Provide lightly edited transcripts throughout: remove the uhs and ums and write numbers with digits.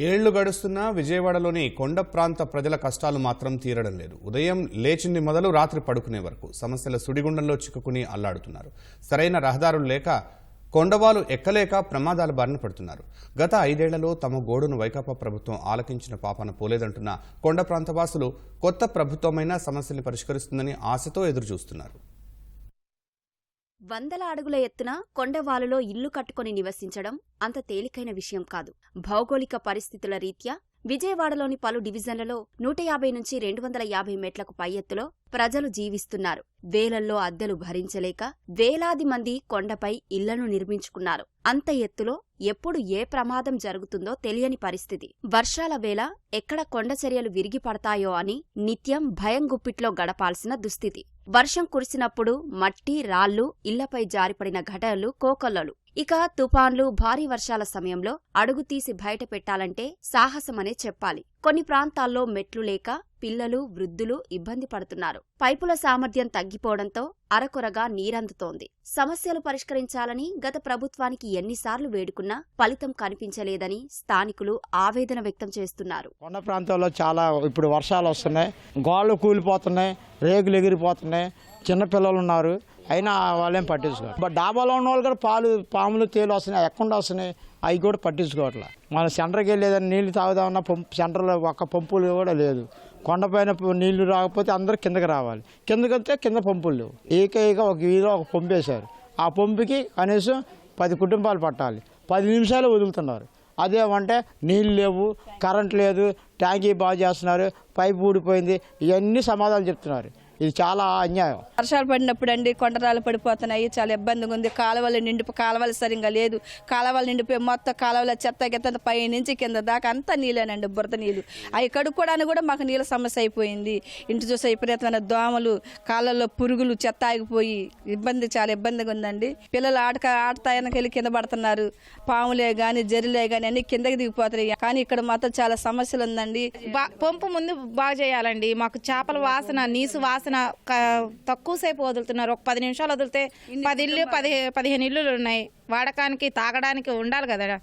ఏళ్లు గడుస్తున్నా విజయవాడలోని కొండ ప్రాంత ప్రజల కష్టాలు మాత్రం తీరడం లేదు. ఉదయం లేచింది మొదలు రాత్రి పడుకునే వరకు సమస్యల సుడిగుండంలో చిక్కుకుని అల్లాడుతున్నారు. సరైన రహదారులు లేక కొండవాలు ఎక్కలేక ప్రమాదాల బారిన పడుతున్నారు. గత 5 ఏళ్లలో తమ గోడును వైకాపా ప్రభుత్వం ఆలకించిన పాపాన పోలేదంటున్న కొండ ప్రాంత వాసులు కొత్త ప్రభుత్వమైనా సమస్యల్ని పరిష్కరిస్తుందని ఆశతో ఎదురుచూస్తున్నారు. వందల అడుగుల ఎత్తున కొండవాలులో ఇల్లు కట్టుకుని నివసించడం అంత తేలికైన విషయం కాదు. భౌగోళిక పరిస్థితుల రీత్యా విజయవాడలోని పలు డివిజన్లలో 150 నుంచి 250 మెట్లకు పై ఎత్తులో ప్రజలు జీవిస్తున్నారు. వేలల్లో అద్దెలు భరించలేక వేలాది మంది కొండపై ఇళ్లను నిర్మించుకున్నారు. అంత ఎత్తులో ఎప్పుడు ఏ ప్రమాదం జరుగుతుందో తెలియని పరిస్థితి. వర్షాల వేళ ఎక్కడ కొండచర్యలు విరిగి పడతాయో అని నిత్యం భయం గుప్పిట్లో గడపాల్సిన దుస్థితి. వర్షం కురిసినప్పుడు మట్టి, రాళ్లు ఇళ్లపై జారిపడిన ఘటనలు కోకొల్లలు. ఇక తుపాన్లు, భారీ వర్షాల సమయంలో అడుగు తీసి బయట పెట్టాలంటే సాహసమనే చెప్పాలి. కొన్ని ప్రాంతాల్లో మెట్లు లేక పిల్లలు, వృద్ధులు ఇబ్బంది పడుతున్నారు. పైపుల సామర్థ్యం తగ్గిపోవడంతో అరకొరగా నీరందుతోంది. సమస్యలు పరిష్కరించాలని గత ప్రభుత్వానికి ఎన్నిసార్లు వేడుకున్నా ఫలితం కనిపించలేదని స్థానికులు ఆవేదన వ్యక్తం చేస్తున్నారు. కొండ ప్రాంతాల్లో చాలా ఇప్పుడు వర్షాలు వస్తున్నాయి, గోళ్లు కూలిపోతున్నాయి, రేగులు ఎగిరిపోతున్నాయి, చిన్నపిల్లలు ఉన్నారు, అయినా వాళ్ళేం పట్టించుకోవాలి. డాబాలో ఉన్న వాళ్ళు కూడా పాములు తేలు వస్తున్నాయి, ఎక్కడ వస్తున్నాయి, అవి కూడా పట్టించుకోవట్లే. మన సెంటర్కి వెళ్ళేదని నీళ్లు తాగుదామన్నా సెంటర్లో ఒక్క పంపులు కూడా లేదు. కొండపైన నీళ్లు రాకపోతే అందరూ కిందకి రావాలి, కిందకి వస్తే కింద పంపులు లేవు. ఏకైక ఒక వీధిలో ఒక పంపు వేశారు. ఆ పంపుకి కనీసం 10 కుటుంబాలు పట్టాలి, 10 నిమిషాలు వదులుతున్నారు. అదేమంటే నీళ్ళు లేవు, కరెంట్ లేదు, ట్యాంకీ బాగు చేస్తున్నారు, పైపు ఊడిపోయింది, ఇవన్నీ సమాధానం చెప్తున్నారు. ఇది చాలా అన్యాయం. వర్షాలు పడినప్పుడు అండి కొండరాలు పడిపోతున్నాయి, చాలా ఇబ్బందిగా ఉంది. కాలువలు సరిగ్గా లేదు, కాలువలు నిండిపోయి మొత్తం కాలువల చెత్త గిత్త పై నుంచి కింద దాకా అంతా నీళ్ళేనండి, బురద నీళ్ళు. అవి కడుక్కోవడానికి కూడా మాకు నీళ్ళ సమస్య అయిపోయింది. ఇంటి చూసే విపరీతమైన దోమలు, కాళ్ళల్లో పురుగులు, చెత్త ఆగిపోయి చాలా ఇబ్బందిగా ఉందండి. పిల్లలు ఆడతాయనకి వెళ్ళి కింద పడుతున్నారు. పాములే గాని జరిలే గాని అన్ని కిందకి దిగిపోతున్నాయి. కానీ ఇక్కడ మాత్రం చాలా సమస్యలు ఉందండి. పంపు ముందు బాగు చేయాలండి. మాకు చేపల వాసన, నీసు వాసన తక్కువ సేపు వదులుతున్నారు. ఒక 10 నిమిషాలు వదిలితే 10 ఇళ్ళు 15 ఇల్లులు ఉన్నాయి. వాడకానికి తాగడానికి ఉండాలి కదా.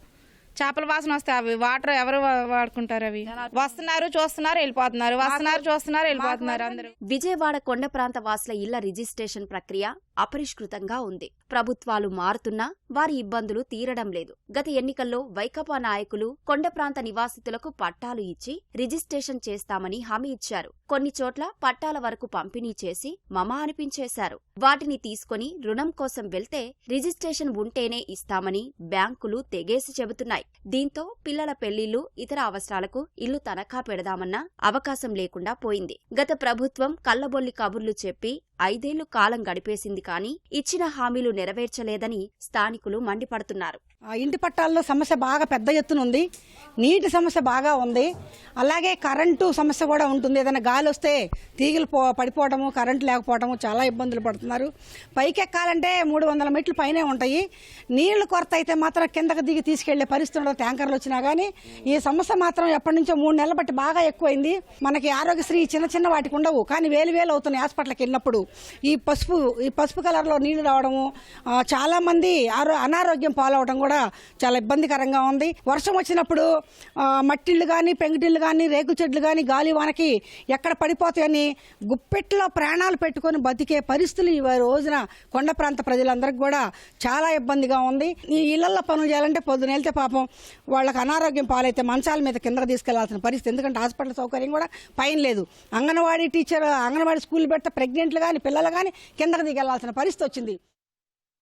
చేపల వాసన వస్తే అవి వాటర్ ఎవరు వాడుకుంటారు? అవి వస్తున్నారు, చూస్తున్నారు, వెళ్ళిపోతున్నారు, వస్తున్నారు, చూస్తున్నారు, వెళ్ళిపోతున్నారు అందరూ. విజయవాడ కొండ ప్రాంత వాసుల ఇళ్ల రిజిస్ట్రేషన్ ప్రక్రియ అపరిష్కృతంగా ఉంది. ప్రభుత్వాలు మారుతున్నా వారి ఇబ్బందులు తీరడం లేదు. గత ఎన్నికల్లో వైకాపా నాయకులు కొండ ప్రాంత నివాసితులకు పట్టాలు ఇచ్చి రిజిస్ట్రేషన్ చేస్తామని హామీ ఇచ్చారు. కొన్ని చోట్ల పట్టాల వరకు పంపిణీ చేసి మమా అనిపించేశారు. వాటిని తీసుకుని రుణం కోసం వెళ్తే రిజిస్ట్రేషన్ ఉంటేనే ఇస్తామని బ్యాంకులు తెగేసి చెబుతున్నాయి. దీంతో పిల్లల పెళ్లిళ్లు, ఇతర అవసరాలకు ఇల్లు తనఖా పెడదామన్నా అవకాశం లేకుండా పోయింది. గత ప్రభుత్వం కల్లబొల్లి కబుర్లు చెప్పి 5 ఏళ్లు కాలం గడిపేసింది కానీ ఇచ్చిన హామీలు నెరవేర్చలేదని స్థానికులు మండిపడుతున్నారు. ఇంటి పట్టాల్లో సమస్య బాగా పెద్ద ఎత్తున ఉంది, నీటి సమస్య బాగా ఉంది, అలాగే కరెంటు సమస్య కూడా ఉంటుంది. ఏదైనా గాలి వస్తే తీగలు పడిపోవడము, కరెంటు లేకపోవడము చాలా ఇబ్బందులు పడుతున్నారు. పైకి ఎక్కాలంటే 300 మెట్లు పైనే ఉంటాయి. నీళ్లు కొరత అయితే మాత్రం కిందకు దిగి తీసుకెళ్లే పరిస్థితి ఉండదు. ట్యాంకర్లు వచ్చినా కానీ ఈ సమస్య మాత్రం ఎప్పటి నుంచో 3 నెలల బట్టి బాగా ఎక్కువైంది. మనకి ఆరోగ్యశ్రీ చిన్న వాటికి ఉండవు, కానీ వేలు అవుతున్నాయి హాస్పిటల్కి వెళ్ళినప్పుడు. ఈ పసుపు కలర్లో నీళ్లు రావడము, చాలా మంది అనారోగ్యం పాలవడం కూడా చాలా ఇబ్బందికరంగా ఉంది. వర్షం వచ్చినప్పుడు మట్టిళ్ళు కానీ, పెంకుటిళ్ళు కానీ, రేకు చెట్లు కానీ గాలి వానకి ఎక్కడ పడిపోతాయని గుప్పెట్లో ప్రాణాలు పెట్టుకొని బతికే పరిస్థితులు ఈ రోజున కొండ ప్రాంత ప్రజలందరికీ కూడా చాలా ఇబ్బందిగా ఉంది. ఈ ఇళ్లలో పనులు చేయాలంటే పొద్దున వెళ్తే పాపం వాళ్ళకి అనారోగ్యం పాలైతే మంచాల మీద కిందకు తీసుకెళ్లాల్సిన పరిస్థితి. ఎందుకంటే హాస్పిటల్ సౌకర్యం కూడా పైన లేదు. అంగన్వాడీ స్కూల్ పెడితే ప్రెగ్నెంట్లు కానీ పిల్లలు కానీ కిందకు దిగెళ్లాల్సిన పరిస్థితి వచ్చింది.